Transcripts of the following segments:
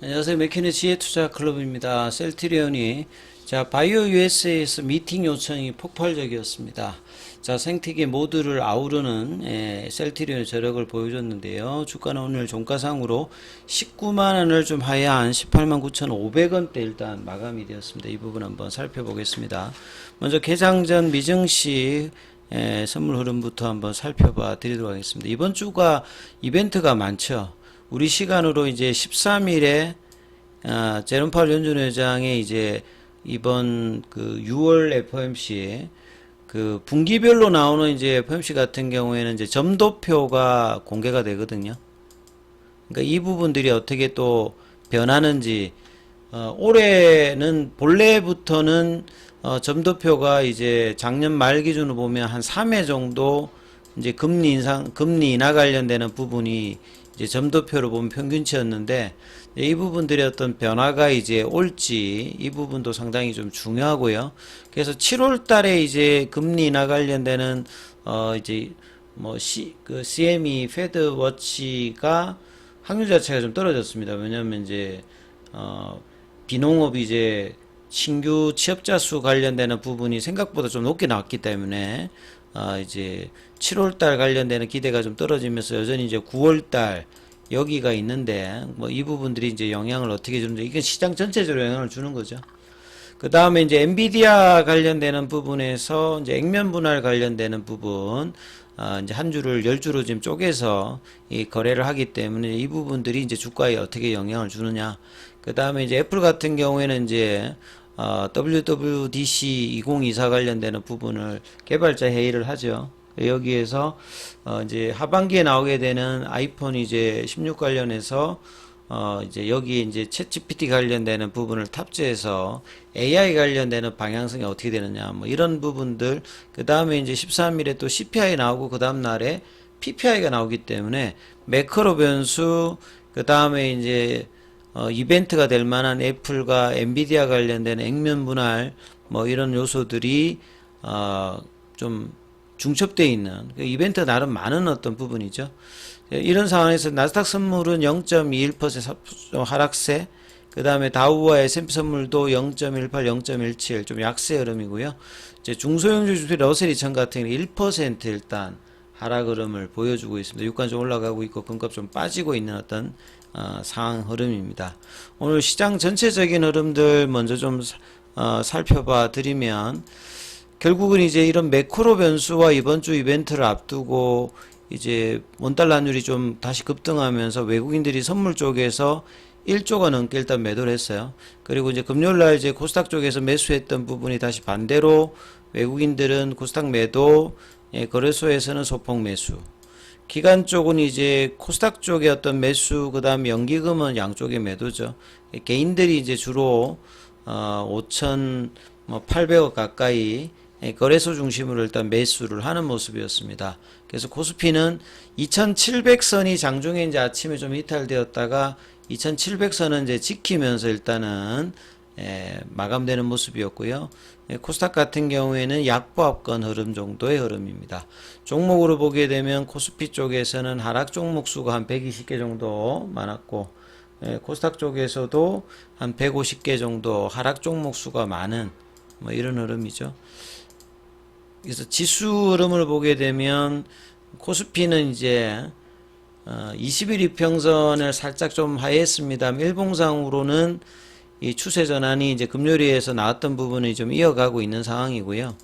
안녕하세요. 맥키네 지혜투자 클럽입니다. 셀트리온이 바이오 USA에서 미팅 요청이 폭발적이었습니다. 생태계 모두를 아우르는 셀트리온의 저력을 보여줬는데요. 주가는 오늘 종가상으로 19만 원을 좀 하야한 18만 9,500원대 일단 마감이 되었습니다. 이 부분 한번 살펴보겠습니다. 먼저 개장 전 미증시 선물 흐름부터 한번 살펴봐 드리도록 하겠습니다. 이번 주가 이벤트가 많죠. 우리 시간으로 이제 13일에 제롬 파월 연준 의장의 이제 이번 그 6월 FOMC 그 분기별로 나오는 이제 FOMC 같은 경우에는 이제 점도표가 공개가 되거든요. 그러니까 이 부분들이 어떻게 또 변하는지 올해는 본래부터는 점도표가 이제 작년 말 기준으로 보면 한 3회 정도 이제 금리 인하 관련되는 부분이 이제 점도표로 보면 평균치였는데 이 부분들의 어떤 변화가 이제 올지 이 부분도 상당히 좀 중요하고요. 그래서 7월 달에 이제 금리 인하 관련되는 이제 뭐 그 CME 페드 워치가 확률 자체가 좀 떨어졌습니다. 왜냐면 이제 비농업 이제 신규 취업자 수 관련되는 부분이 생각보다 좀 높게 나왔기 때문에 이제 7월달 관련되는 기대가 좀 떨어지면서 여전히 이제 9월달 여기가 있는데 뭐 이 부분들이 이제 영향을 어떻게 주는지 이게 시장 전체적으로 영향을 주는 거죠. 그 다음에 이제 엔비디아 관련되는 부분에서 이제 액면 분할 관련되는 부분 이제 한 주를 10주로 지금 쪼개서 이 거래를 하기 때문에 이 부분들이 이제 주가에 어떻게 영향을 주느냐. 그 다음에 이제 애플 같은 경우에는 이제 WWDC 2024 관련되는 부분을 개발자 회의를 하죠. 여기에서 이제 하반기에 나오게 되는 아이폰 이제 16 관련해서 이제 여기에 이제 챗GPT 관련되는 부분을 탑재해서 AI 관련되는 방향성이 어떻게 되느냐 뭐 이런 부분들. 그 다음에 이제 13일에 또 CPI 나오고 그 다음 날에 PPI가 나오기 때문에 매크로 변수. 그 다음에 이제 이벤트가 될 만한 애플과 엔비디아 관련된 액면 분할 뭐 이런 요소들이 좀 중첩되어 있는 그 이벤트 나름 많은 어떤 부분이죠. 이런 상황에서 나스닥 선물은 0.21% 하락세, 그 다음에 다우와 S&P 선물도 0.18, 0.17 좀 약세 흐름이고요. 이제 중소형주 주식 러셀 2000 같은 경우는 1% 일단 하락 흐름을 보여주고 있습니다. 유가 좀 올라가고 있고 금값 좀 빠지고 있는 어떤 상황 흐름입니다. 오늘 시장 전체적인 흐름들 먼저 좀 살펴봐 드리면 결국은 이제 이런 매크로 변수와 이번 주 이벤트를 앞두고 이제 원달러율이 좀 다시 급등하면서 외국인들이 선물 쪽에서 1조가 넘게 일단 매도를 했어요. 그리고 이제 금요일날 이제 코스닥 쪽에서 매수했던 부분이 다시 반대로 외국인들은 코스닥 매도, 거래소에서는 소폭 매수. 기관 쪽은 이제 코스닥 쪽에 어떤 매수, 그 다음에 연기금은 양쪽에 매도죠. 개인들이 이제 주로 5,800억 가까이 거래소 중심으로 일단 매수를 하는 모습이었습니다. 그래서 코스피는 2700선이 장중에 이제 아침에 좀 이탈되었다가 2700선은 이제 지키면서 일단은 마감되는 모습이었고요. 코스닥 같은 경우에는 약보합권 흐름 정도의 흐름입니다. 종목으로 보게 되면 코스피 쪽에서는 하락 종목 수가 한 120개 정도 많았고, 코스닥 쪽에서도 한 150개 정도 하락 종목 수가 많은 뭐 이런 흐름이죠. 그래서 지수 흐름을 보게 되면 코스피는 이제 20일 이평선을 살짝 좀 하회했습니다. 일봉상으로는 이 추세 전환이 이제 금요일에서 나왔던 부분이 좀 이어가고 있는 상황이고요.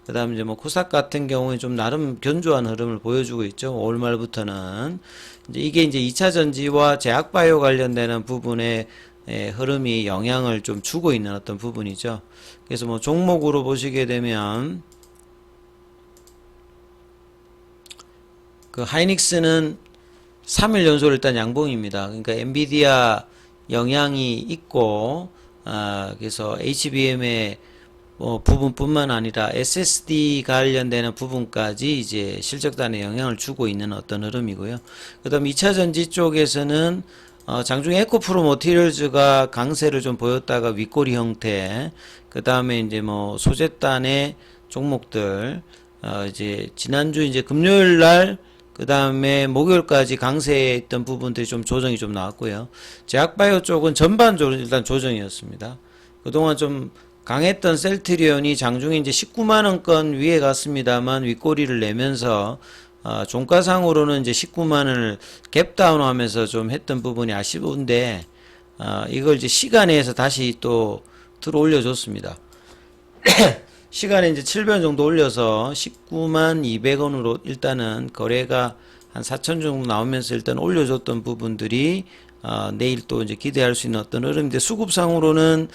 그 다음에 이제 뭐 코스닥 같은 경우에 좀 나름 견조한 흐름을 보여주고 있죠. 5월 말부터는 이제 이게 이제 2차 전지와 제약바이오 관련되는 부분에 흐름이 영향을 좀 주고 있는 어떤 부분이죠. 그래서 뭐 종목으로 보시게 되면 그 하이닉스는 3일 연속 일단 양봉입니다. 그러니까 엔비디아 영향이 있고, 그래서 HBM의 부분뿐만 아니라 SSD 관련되는 부분까지 이제 실적단에 영향을 주고 있는 어떤 흐름이고요. 그 다음 2차 전지 쪽에서는 장중에 에코프로 머티리얼즈가 강세를 좀 보였다가 윗꼬리 형태, 그 다음에 이제 뭐 소재단의 종목들, 이제 지난주 이제 금요일 날 그 다음에 목요일까지 강세했던 부분들이 좀 조정이 좀 나왔고요. 제약바이오 쪽은 전반적으로 일단 조정이었습니다. 그동안 좀 강했던 셀트리온이 장중에 이제 19만원권 위에 갔습니다만 윗꼬리를 내면서 종가상으로는 이제 19만원을 갭다운 하면서 좀 했던 부분이 아쉬운데 이걸 이제 시간에서 다시 또 들어 올려줬습니다. 시간에 이제 700원 정도 올려서 19만 200원으로 일단은 거래가 한 4천 정도 나오면서 일단 올려줬던 부분들이 내일 또 이제 기대할 수 있는 어떤 흐름인데 수급상으로는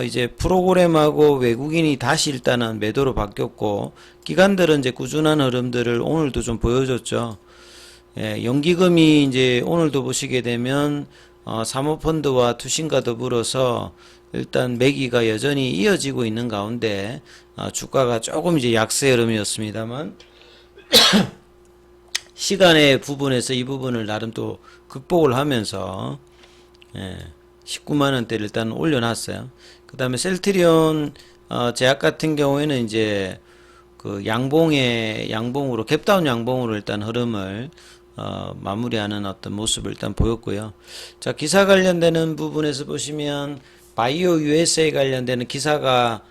이제 프로그램하고 외국인이 다시 일단은 매도로 바뀌었고 기관들은 이제 꾸준한 흐름들을 오늘도 좀 보여줬죠. 예, 연기금이 이제 오늘도 보시게 되면 사모펀드와 투신과 더불어서 일단 매기가 여전히 이어지고 있는 가운데 주가가 조금 이제 약세 흐름이었습니다만 시간의 부분에서 이 부분을 나름 또 극복을 하면서 19만원대를 일단 올려놨어요. 그 다음에 셀트리온 제약 같은 경우에는 이제 그 양봉으로 갭다운 양봉으로 일단 흐름을 마무리하는 어떤 모습을 일단 보였고요. 자, 기사 관련되는 부분에서 보시면 바이오 USA 관련되는 기사가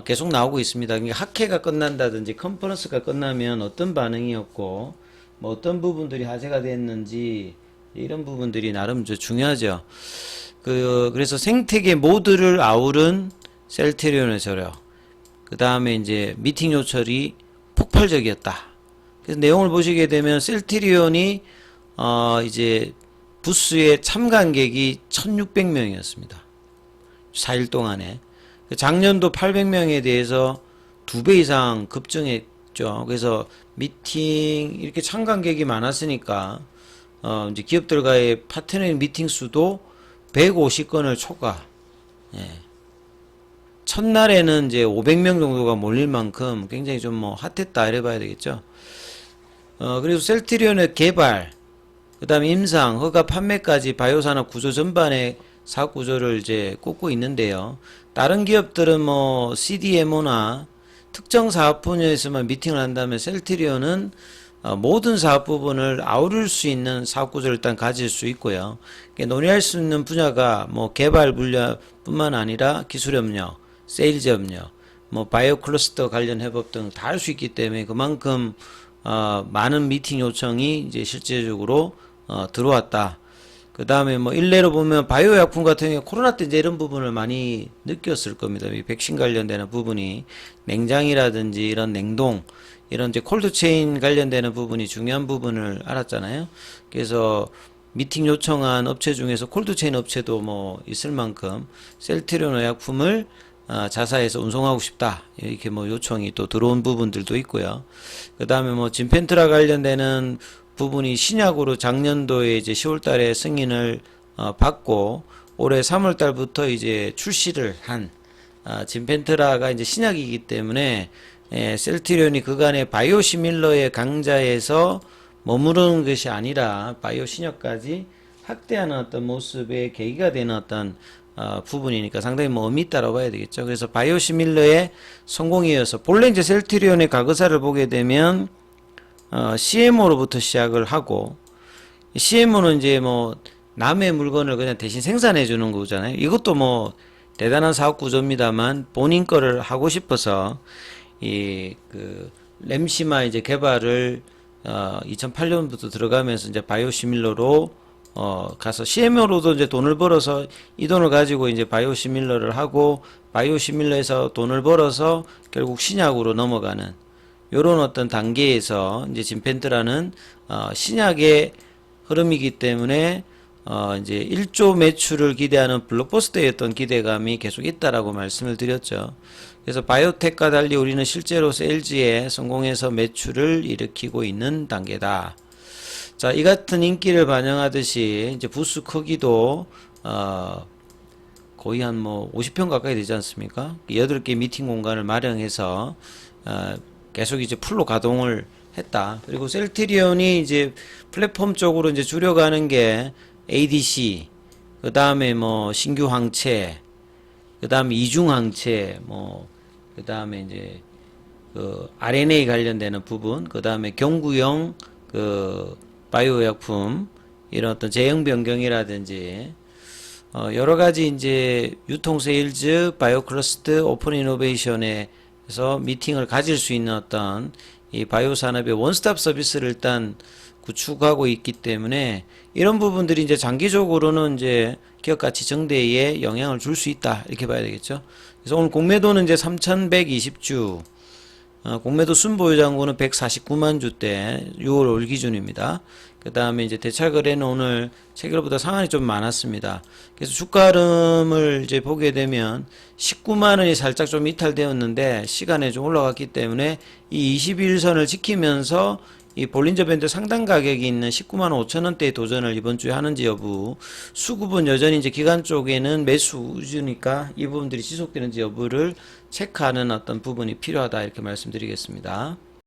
계속 나오고 있습니다. 그러니까 학회가 끝난다든지 컨퍼런스가 끝나면 어떤 반응이었고 뭐 어떤 부분들이 화제가 됐는지 이런 부분들이 나름 중요하죠. 그래서 생태계 모두를 아우른 셀트리온의 저력, 그 다음에 이제 미팅 요철이 폭발적이었다. 그래서 내용을 보시게 되면 셀트리온이 이제 부스의 참관객이 1600명이었습니다. 4일 동안에. 작년도 800명에 대해서 2배 이상 급증했죠. 그래서 미팅, 이렇게 참관객이 많았으니까, 이제 기업들과의 파트너링 미팅 수도 150건을 초과. 예. 첫날에는 이제 500명 정도가 몰릴 만큼 굉장히 좀 뭐 핫했다 이래 봐야 되겠죠. 그리고 셀트리온의 개발, 그 다음에 임상, 허가 판매까지 바이오산업 구조 전반의 사업 구조를 이제 꼽고 있는데요. 다른 기업들은 뭐 CDMO나 특정 사업 분야에서만 미팅을 한다면 셀트리온은 모든 사업 부분을 아우를 수 있는 사업 구조를 일단 가질 수 있고요. 논의할 수 있는 분야가 뭐 개발 분야뿐만 아니라 기술 협력, 세일즈 협력, 뭐 바이오 클러스터 관련 협업 등 다 할 수 있기 때문에 그만큼 많은 미팅 요청이 이제 실제적으로 들어왔다. 그 다음에 뭐 일례로 보면 바이오 약품 같은 경우에 코로나 때 이제 이런 부분을 많이 느꼈을 겁니다. 이 백신 관련되는 부분이 냉장이라든지 이런 냉동, 이런 이제 콜드체인 관련되는 부분이 중요한 부분을 알았잖아요. 그래서 미팅 요청한 업체 중에서 콜드체인 업체도 뭐 있을 만큼 셀트리온 의약품을 자사에서 운송하고 싶다 이렇게 뭐 요청이 또 들어온 부분들도 있고요. 그 다음에 뭐 진펜트라 관련되는 부분이 신약으로 작년도에 이제 10월달에 승인을 받고 올해 3월달부터 이제 출시를 한 진펜트라가 이제 신약이기 때문에 셀트리온이 그간의 바이오시밀러의 강자에서 머무르는 것이 아니라 바이오 신약까지 확대하는 어떤 모습의 계기가 되는 어떤 부분이니까 상당히 뭐 의미 있다고 봐야 되겠죠. 그래서 바이오시밀러의 성공이어서 본래 이제 셀트리온의 과거사를 보게 되면 CMO로부터 시작을 하고 CMO는 이제 뭐 남의 물건을 그냥 대신 생산해 주는 거잖아요. 이것도 뭐 대단한 사업 구조입니다만 본인 거를 하고 싶어서 이 그 램시마 이제 개발을 2008년부터 들어가면서 이제 바이오시밀러로 가서 CMO로도 이제 돈을 벌어서 이 돈을 가지고 이제 바이오시밀러를 하고 바이오시밀러에서 돈을 벌어서 결국 신약으로 넘어가는 요런 어떤 단계에서 이제 진펜트라는 신약의 흐름이기 때문에 이제 1조 매출을 기대하는 블록버스터였던 기대감이 계속 있다라고 말씀을 드렸죠. 그래서 바이오텍과 달리 우리는 실제로 세일즈에 성공해서 매출을 일으키고 있는 단계다. 자, 이 같은 인기를 반영하듯이 이제 부스 크기도 거의 한 뭐 50평 가까이 되지 않습니까? 8개 미팅 공간을 마련해서 계속 이제 풀로 가동을 했다. 그리고 셀트리온이 이제 플랫폼 쪽으로 이제 줄여가는 게 ADC, 그 다음에 뭐 신규 항체, 그 다음에 이중 항체, 뭐, 그 다음에 이제 그 RNA 관련되는 부분, 그 다음에 경구용, 그 바이오 약품 이런 어떤 제형 변경이라든지 여러 가지 이제 유통 세일즈, 바이오 클러스터, 오픈 이노베이션에서 미팅을 가질 수 있는 어떤 이 바이오 산업의 원스톱 서비스를 일단 구축하고 있기 때문에 이런 부분들이 이제 장기적으로는 이제 기업 가치 증대에 영향을 줄 수 있다 이렇게 봐야 되겠죠. 그래서 오늘 공매도는 이제 3,120주, 공매도 순보유장고는 149만 주대 6월 올 기준입니다. 그 다음에 이제 대차 거래는 오늘 체결보다 상한이 좀 많았습니다. 그래서 주가 흐름을 이제 보게 되면 19만 원이 살짝 좀 이탈되었는데 시간에 좀 올라갔기 때문에 이 21선을 지키면서 이 볼린저 밴드 상단 가격이 있는 19만 5천 원대의 도전을 이번 주에 하는지 여부, 수급은 여전히 이제 기간 쪽에는 매수 위주니까 이 부분들이 지속되는지 여부를 체크하는 어떤 부분이 필요하다 이렇게 말씀드리겠습니다.